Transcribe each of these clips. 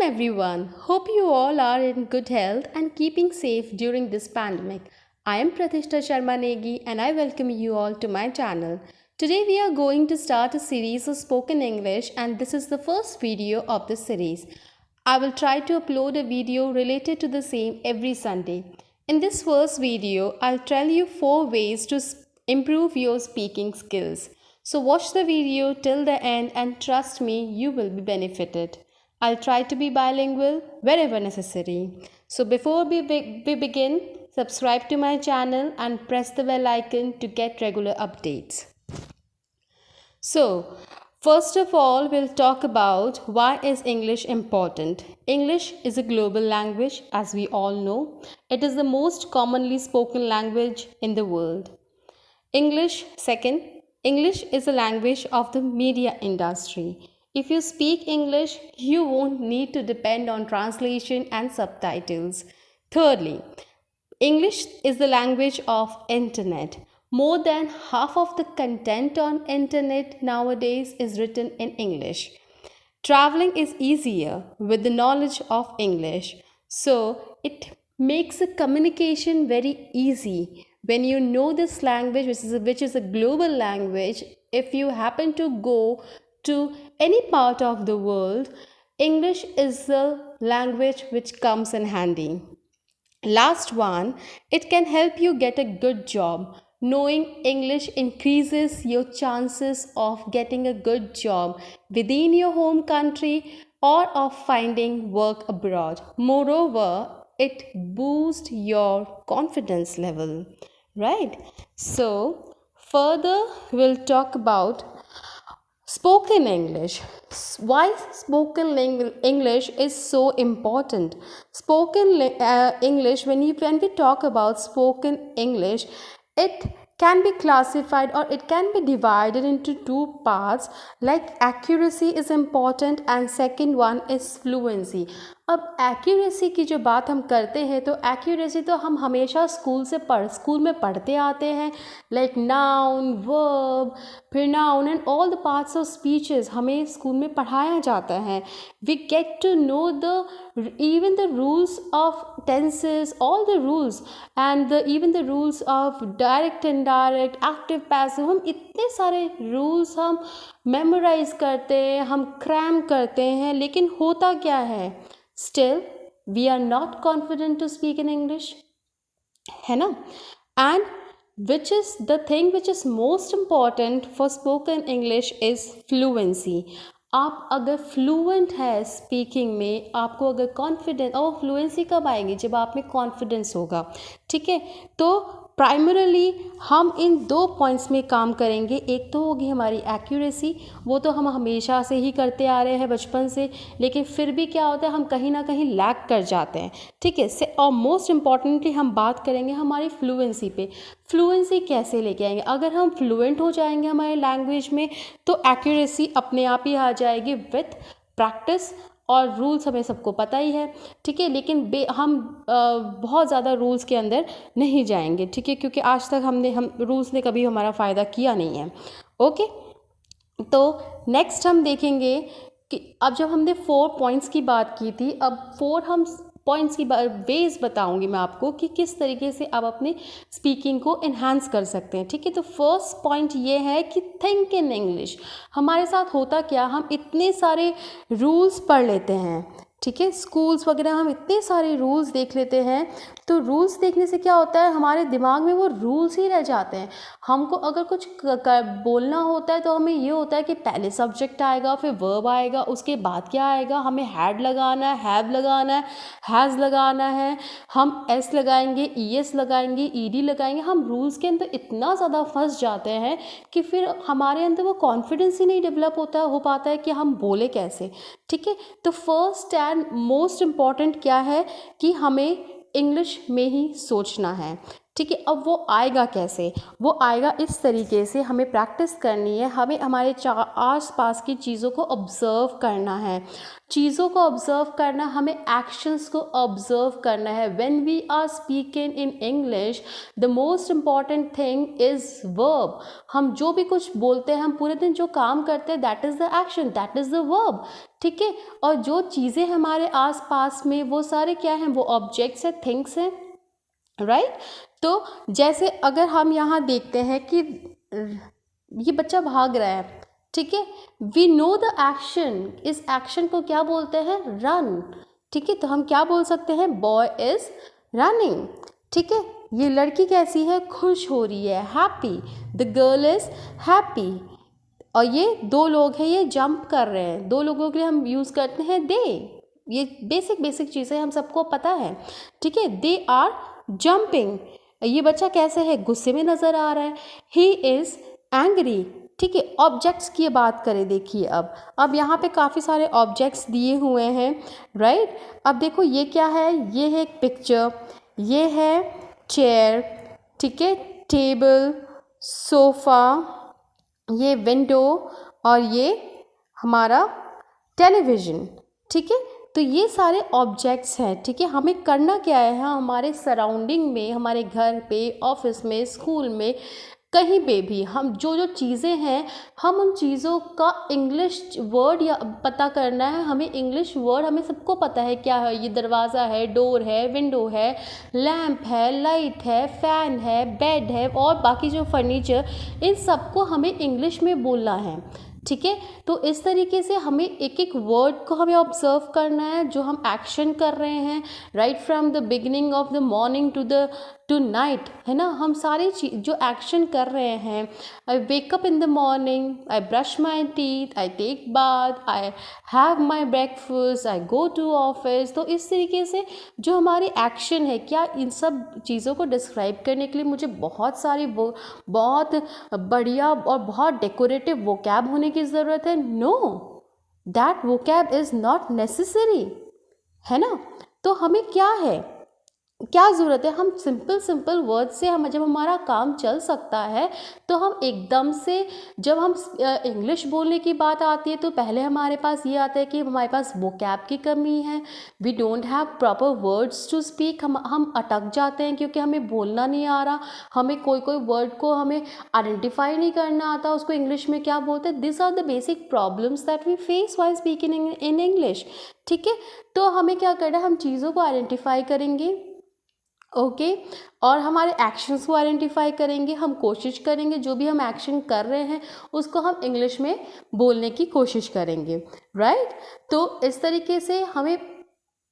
everyone. Hope you all are in good health and keeping safe during this pandemic. I am Pratishtha Sharma Negi and I welcome you all to my channel. Today we are going to start a series of spoken English and this is the first video of this series. I will try to upload a video related to the same every Sunday. In this first video, I'll tell you 4 ways to improve your speaking skills. So watch the video till the end and trust me, you will be benefited. I'll try to be bilingual wherever necessary. So before we begin, subscribe to my channel and press the bell icon to get regular updates. So, first of all, we'll talk about why is English important. English is a global language, as we all know. It is the most commonly spoken language in the world. Second, English is a language of the media industry. If you speak English, you won't need to depend on translation and subtitles. Thirdly, English is the language of internet. More than half of the content on internet nowadays is written in English. Traveling is easier with the knowledge of English. So it makes the communication very easy. When you know this language, which is a global language, if you happen to go to any part of the world, English is the language which comes in handy. Last one, it can help you get a good job. Knowing English increases your chances of getting a good job within your home country or of finding work abroad. Moreover, it boosts your confidence level, right? So, further we'll talk about spoken English. Why spoken English is so important? English, when we talk about spoken English, it can be classified or it can be divided into 2 parts, like accuracy is important and second one is fluency. अब accuracy की जो बात हम करते हैं तो accuracy तो हम हमेशा स्कूल में पढ़ते आते हैं, like noun, verb, pronoun and all the parts of speeches हमें स्कूल में पढ़ाया जाता है. We get to know even the rules of tenses, all the rules and even the rules of direct, indirect, active, passive. हम इतने सारे rules हम memorize करते हैं, हम cram करते हैं, लेकिन होता क्या है? Still, we are not confident to speak in English, है ना? And which is the thing which is most important for spoken English is fluency. आप अगर फ्लुएंट है स्पीकिंग में, आपको अगर कॉन्फिडेंस, और फ्लुएंसी कब आएगी? जब आप में कॉन्फिडेंस होगा. ठीक है, तो प्राइमरली हम इन 2 पॉइंट्स में काम करेंगे. एक तो होगी हमारी एक्यूरेसी, वो तो हम हमेशा से ही करते आ रहे हैं बचपन से, लेकिन फिर भी क्या होता है, हम कहीं ना कहीं लैग कर जाते हैं. ठीक है, और मोस्ट इम्पॉर्टेंटली हम बात करेंगे हमारी फ्लुएंसी पे. फ्लुएंसी कैसे लेके आएंगे? अगर हम फ्लुएंट हो जाएंगे हमारे लैंग्वेज में तो एक्यूरेसी अपने आप ही आ जाएगी विथ प्रैक्टिस. और रूल्स हमें सबको पता ही है, ठीक है, लेकिन हम बहुत ज़्यादा रूल्स के अंदर नहीं जाएंगे, ठीक है, क्योंकि आज तक हम रूल्स ने कभी हमारा फ़ायदा किया नहीं है. ओके, तो नेक्स्ट हम देखेंगे कि अब जब हमने 4 पॉइंट्स की बात की थी, अब 4 हम पॉइंट्स की वेज बताऊंगी मैं आपको कि किस तरीके से आप अपने स्पीकिंग को इन्हांस कर सकते हैं. ठीक है, तो फर्स्ट पॉइंट ये है कि थिंक इन इंग्लिश. हमारे साथ होता क्या, हम इतने सारे रूल्स पढ़ लेते हैं, ठीक है, स्कूल्स वगैरह हम इतने सारे रूल्स देख लेते हैं, तो रूल्स देखने से क्या होता है, हमारे दिमाग में वो रूल्स ही रह जाते हैं. हमको अगर कुछ बोलना होता है तो हमें ये होता है कि पहले सब्जेक्ट आएगा, फिर वर्ब आएगा, उसके बाद क्या आएगा, हमें हैड लगाना है, हैव लगाना है, हैज़ लगाना है, हम एस लगाएंगे, ईएस लगाएंगे, ईडी लगाएंगे. हम रूल्स के अंदर इतना ज़्यादा फंस जाते हैं कि फिर हमारे अंदर वो कॉन्फिडेंस ही नहीं डेवलप हो पाता है कि हम बोले कैसे. ठीक है, तो फर्स्ट एंड मोस्ट इम्पॉर्टेंट क्या है कि हमें इंग्लिश में ही सोचना है. ठीक है। अब वो आएगा कैसे? वो आएगा इस तरीके से, हमें प्रैक्टिस करनी है, हमें हमारे आस पास की चीज़ों को ऑब्ज़र्व करना है, चीज़ों को ऑब्ज़र्व करना, हमें एक्शंस को ऑब्ज़र्व करना है। When we are speaking in English, the most important thing is verb. हम जो भी कुछ बोलते हैं, हम पूरे दिन जो काम करते हैं, that is the action, that is the verb, ठीक है। और जो चीज़ें हमारे आस पास में, वो सारे क्या हैं? वो ऑब्जेक्ट्स हैं, थिंग्स हैं, राइट। तो जैसे अगर हम यहाँ देखते हैं कि ये बच्चा भाग रहा है, ठीक है, वी नो द एक्शन, इस एक्शन को क्या बोलते हैं? रन, ठीक है। तो हम क्या बोल सकते हैं? बॉय इज रनिंग, ठीक है। ये लड़की कैसी है? खुश हो रही है, happy, the girl is happy. और ये दो लोग हैं, ये जंप कर रहे हैं, दो लोगों के लिए हम यूज़ करते हैं दे। ये बेसिक चीज़ें हम सबको पता है, ठीक है। They are jumping. ये बच्चा कैसे है? गुस्से में नज़र आ रहा है, ही इज़ एंग्री, ठीक है। ऑब्जेक्ट्स की बात करें, देखिए अब यहाँ पे काफ़ी सारे ऑब्जेक्ट्स दिए हुए हैं, राइट। अब देखो ये क्या है? ये है एक पिक्चर, ये है चेयर, ठीक है, टेबल, सोफ़ा, ये विंडो और ये हमारा टेलीविज़न, ठीक है। तो ये सारे ऑब्जेक्ट्स हैं, ठीक है। हमें करना क्या है? हमारे सराउंडिंग में, हमारे घर पे, ऑफिस में, स्कूल में, कहीं पे भी हम जो जो चीज़ें हैं, हम उन चीज़ों का इंग्लिश वर्ड या पता करना है। हमें इंग्लिश वर्ड, हमें सबको पता है क्या है। ये दरवाज़ा है, डोर है, विंडो है, लैंप है, लाइट है, फ़ैन है, बेड है और बाकी जो फर्नीचर, इन सबको हमें इंग्लिश में बोलना है, ठीक है। तो इस तरीके से हमें एक एक वर्ड को हमें ऑब्जर्व करना है, जो हम एक्शन कर रहे हैं, right from the beginning of the morning to night, है ना। हम सारी चीज जो एक्शन कर रहे हैं, I wake up in the morning, I brush my teeth, I take bath, I have my breakfast, I go to office. तो इस तरीके से जो हमारी एक्शन है, क्या इन सब चीज़ों को डिस्क्राइब करने के लिए मुझे बहुत सारी बहुत बढ़िया और बहुत डेकोरेटिव वोकैब होने की ज़रूरत है? No, that vocab is not necessary, है ना। तो हमें क्या है, क्या ज़रूरत है? हम सिंपल वर्ड से हम जब हमारा काम चल सकता है, तो हम एकदम से, जब हम इंग्लिश बोलने की बात आती है, तो पहले हमारे पास ये आता है कि हमारे पास वोकैब की कमी है, we don't have proper words to speak. हम अटक जाते हैं क्योंकि हमें बोलना नहीं आ रहा, हमें कोई वर्ड को हमें आइडेंटिफाई नहीं करना आता, उसको इंग्लिश में क्या बोलते हैं। This are the basic problems that we face while speaking in English, ठीक है। तो हमें क्या करना है? हम चीज़ों को आइडेंटिफाई करेंगे, ओके और हमारे एक्शंस को आइडेंटिफाई करेंगे। हम कोशिश करेंगे जो भी हम एक्शन कर रहे हैं उसको हम इंग्लिश में बोलने की कोशिश करेंगे, राइट। तो इस तरीके से हमें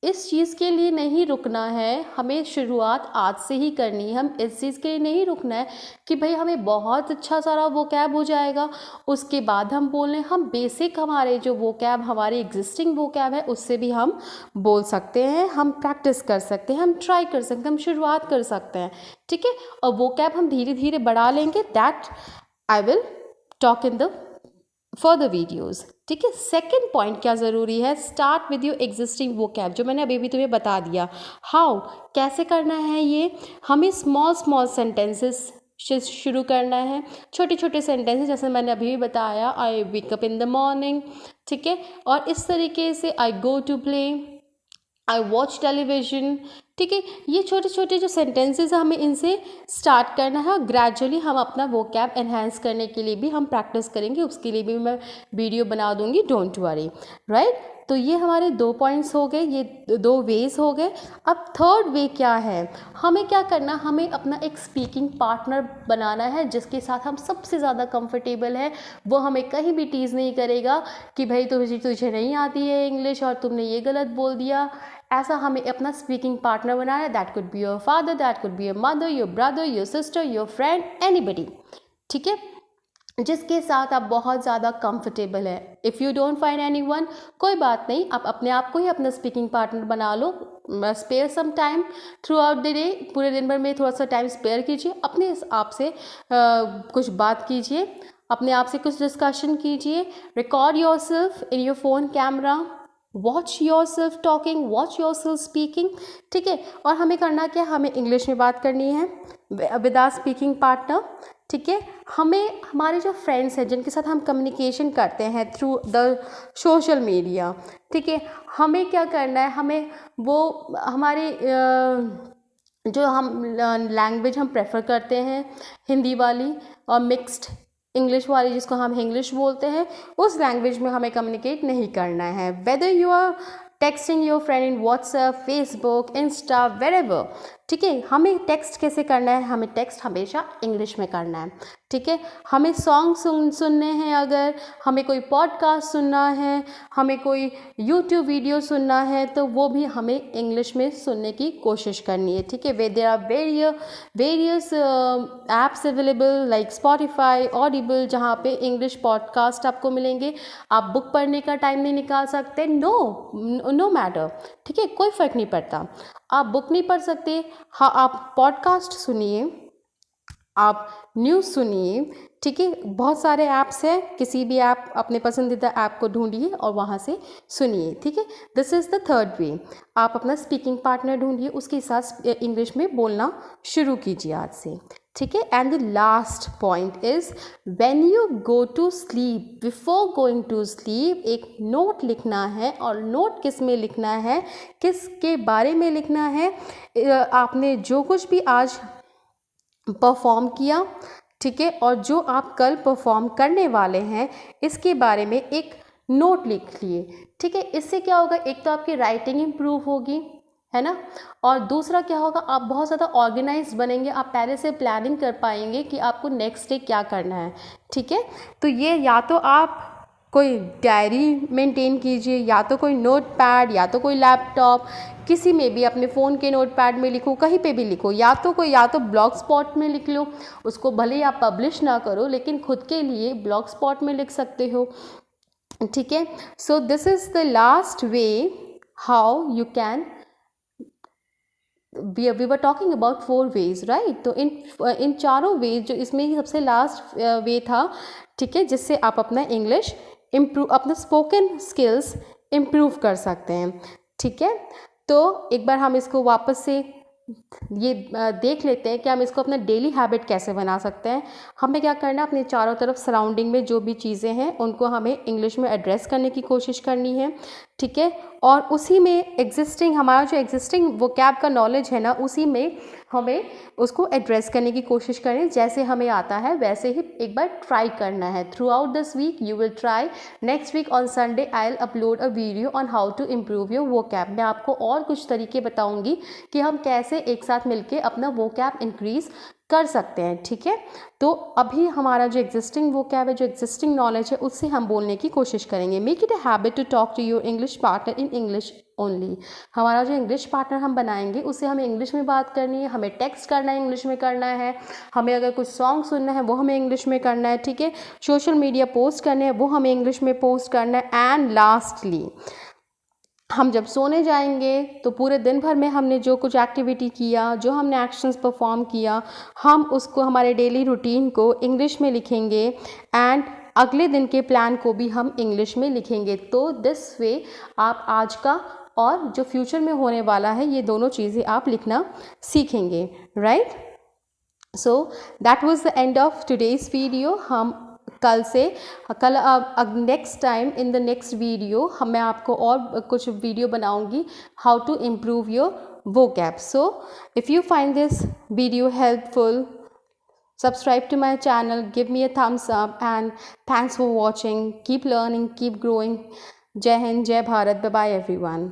इस चीज़ के लिए नहीं रुकना है, हमें शुरुआत आज से ही करनी है। हम इस चीज़ के लिए नहीं रुकना है कि भाई हमें बहुत अच्छा सारा वोकैब हो जाएगा उसके बाद हम बोल लें। हम बेसिक हमारे जो वोकैब, हमारे एग्जिस्टिंग वोकैब है, उससे भी हम बोल सकते हैं, हम प्रैक्टिस कर सकते हैं, हम ट्राई कर सकते हैं, हम शुरुआत कर सकते हैं, ठीक है। और वोकैब हम धीरे धीरे बढ़ा लेंगे, that I will talk in the further videos, ठीक है। सेकेंड पॉइंट क्या ज़रूरी है? Start with your existing vocab, जो मैंने अभी तुम्हें बता दिया। हाउ, कैसे करना है ये? हमें स्मॉल सेंटेंसेस से शुरू करना है, छोटे छोटे सेंटेंसेस, जैसे मैंने अभी भी बताया, I wake up in the morning, ठीक है। और इस तरीके से I go to play, I watch television, ठीक है। ये छोटे छोटे जो सेंटेंसेस हैं, हमें इनसे स्टार्ट करना है और ग्रेजुअली हम अपना वोकैब एनहांस करने के लिए भी हम प्रैक्टिस करेंगे। उसके लिए भी मैं वीडियो बना दूंगी, डोंट वरी, राइट। तो ये हमारे 2 पॉइंट्स हो गए, ये 2 वेज हो गए। अब थर्ड वे क्या है? हमें क्या करना, हमें अपना एक स्पीकिंग पार्टनर बनाना है जिसके साथ हम सबसे ज़्यादा कंफर्टेबल है। वो हमें कहीं भी टीज़ नहीं करेगा कि भाई तुझे नहीं आती है इंग्लिश और तुमने ये गलत बोल दिया। ऐसा हमें अपना स्पीकिंग पार्टनर बनाना है। That could be your father, that could be your mother, your brother, your sister, your friend, anybody, ठीक है, जिसके साथ आप बहुत ज़्यादा कंफर्टेबल है। If you don't find anyone, कोई बात नहीं, आप अपने आप को ही अपना स्पीकिंग पार्टनर बना लो। Spare some time throughout the day, पूरे दिन भर में थोड़ा सा टाइम स्पेयर कीजिए, अपने आप से कुछ बात कीजिए, अपने आप से कुछ डिस्कशन कीजिए, record your self in your phone camera, watch your self talking, watch your self speaking, ठीक है। और हमें करना क्या, हमें इंग्लिश में बात करनी है, विद आवर स्पीकिंग पार्टनर। ठीक है, हमें हमारे जो फ्रेंड्स हैं जिनके साथ हम कम्युनिकेशन करते हैं थ्रू द सोशल मीडिया, ठीक है, हमें क्या करना है, हमें वो हमारी जो हम लैंग्वेज हम प्रेफर करते हैं हिंदी वाली और मिक्स्ड इंग्लिश वाली जिसको हम इंग्लिश बोलते हैं, उस लैंग्वेज में हमें कम्युनिकेट नहीं करना है। Whether you are texting your friend in WhatsApp, Facebook, Insta, wherever, ठीक है, हमें टेक्स्ट कैसे करना है, हमें टेक्स्ट हमेशा इंग्लिश में करना है। ठीक है, हमें सॉन्ग सुनने हैं, अगर हमें कोई पॉडकास्ट सुनना है, हमें कोई यूट्यूब वीडियो सुनना है, तो वो भी हमें इंग्लिश में सुनने की कोशिश करनी है। ठीक है, there are various apps available like Spotify, Audible, जहाँ पे इंग्लिश पॉडकास्ट आपको मिलेंगे। आप बुक पढ़ने का टाइम नहीं निकाल सकते, नो मैटर, ठीक है, कोई फ़र्क नहीं पड़ता। आप बुक नहीं पढ़ सकते, हाँ, आप पॉडकास्ट सुनिए, आप न्यूज़ सुनिए। ठीक है, बहुत सारे ऐप्स हैं, किसी भी ऐप, अपने पसंदीदा ऐप को ढूंढिए और वहाँ से सुनिए। ठीक है, this is the third way. आप अपना स्पीकिंग पार्टनर ढूंढिए, उसके साथ इंग्लिश में बोलना शुरू कीजिए आज से। ठीक है, and the last point is when you go to sleep, before going to sleep एक नोट लिखना है। और नोट किस में लिखना है, किसके बारे में लिखना है, आपने जो कुछ भी आज परफॉर्म किया, ठीक है, और जो आप कल परफॉर्म करने वाले हैं, इसके बारे में एक नोट लिख लिए। ठीक है, इससे क्या होगा, एक तो आपकी राइटिंग इम्प्रूव होगी, है ना, और दूसरा क्या होगा, आप बहुत ज़्यादा ऑर्गेनाइज्ड बनेंगे, आप पहले से प्लानिंग कर पाएंगे कि आपको नेक्स्ट डे क्या करना है। ठीक है, तो ये या तो आप कोई डायरी मेंटेन कीजिए, या तो कोई नोट पैड, या तो कोई लैपटॉप, किसी में भी, अपने फ़ोन के नोट पैड में लिखो, कहीं पे भी लिखो, या तो ब्लॉग स्पॉट में लिख लो, उसको भले ही आप पब्लिश ना करो, लेकिन खुद के लिए ब्लॉग स्पॉट में लिख सकते हो। ठीक है, so this is the last way how you can, we were talking about 4 ways, right? तो इन चारों वेज, जो इसमें ही सबसे लास्ट वे था, ठीक है, जिससे आप अपना इंग्लिश इम्प्रूव, अपना स्पोकन स्किल्स इम्प्रूव कर सकते हैं। ठीक है, तो एक बार हम इसको वापस से ये देख लेते हैं कि हम इसको अपना डेली हैबिट कैसे बना सकते हैं। हमें क्या करना है, अपने चारों तरफ सराउंडिंग में जो भी चीज़ें हैं उनको हमें इंग्लिश में एड्रेस करने की कोशिश करनी है। ठीक है, और उसी में हमारा जो एग्जिस्टिंग वोकैब का नॉलेज है ना, उसी में हमें उसको एड्रेस करने की कोशिश करें। जैसे हमें आता है वैसे ही एक बार ट्राई करना है। Throughout this week you will try. Next week on Sunday I will upload a video on how to improve your vocab. मैं आपको और कुछ तरीके बताऊंगी कि हम कैसे एक साथ मिलके अपना वोकैब इंक्रीज कर सकते हैं। ठीक है, तो अभी हमारा जो एग्जिस्टिंग वोकैब है, जो एग्जिस्टिंग नॉलेज है, उससे हम बोलने की कोशिश करेंगे। Make it a habit to talk to your English partner in English only. हमारा जो इंग्लिश पार्टनर हम बनाएंगे उससे हमें इंग्लिश में बात करनी है, हमें टेक्स्ट करना है, इंग्लिश में करना है, हमें अगर कुछ सॉन्ग सुनना है वो हमें इंग्लिश में करना है। ठीक है, सोशल मीडिया पोस्ट करने हैं वो हमें इंग्लिश में पोस्ट करना है। एंड लास्टली, हम जब सोने जाएंगे तो पूरे दिन भर में हमने जो कुछ एक्टिविटी किया, जो हमने एक्शंस परफॉर्म किया, हम उसको, हमारे डेली रूटीन को इंग्लिश में लिखेंगे एंड अगले दिन के प्लान को भी हम इंग्लिश में लिखेंगे। तो दिस वे आप आज का और जो फ्यूचर में होने वाला है, ये दोनों चीज़ें आप लिखना सीखेंगे, right? So that was the end of today's video. हम कल next time in the next video मैं आपको और कुछ वीडियो बनाऊंगी how to improve your vocab. So if you find this video helpful, subscribe to my channel, give me a thumbs up, and thanks for watching. Keep learning, keep growing. Jai Hind, Jai Bharat. Bye bye everyone.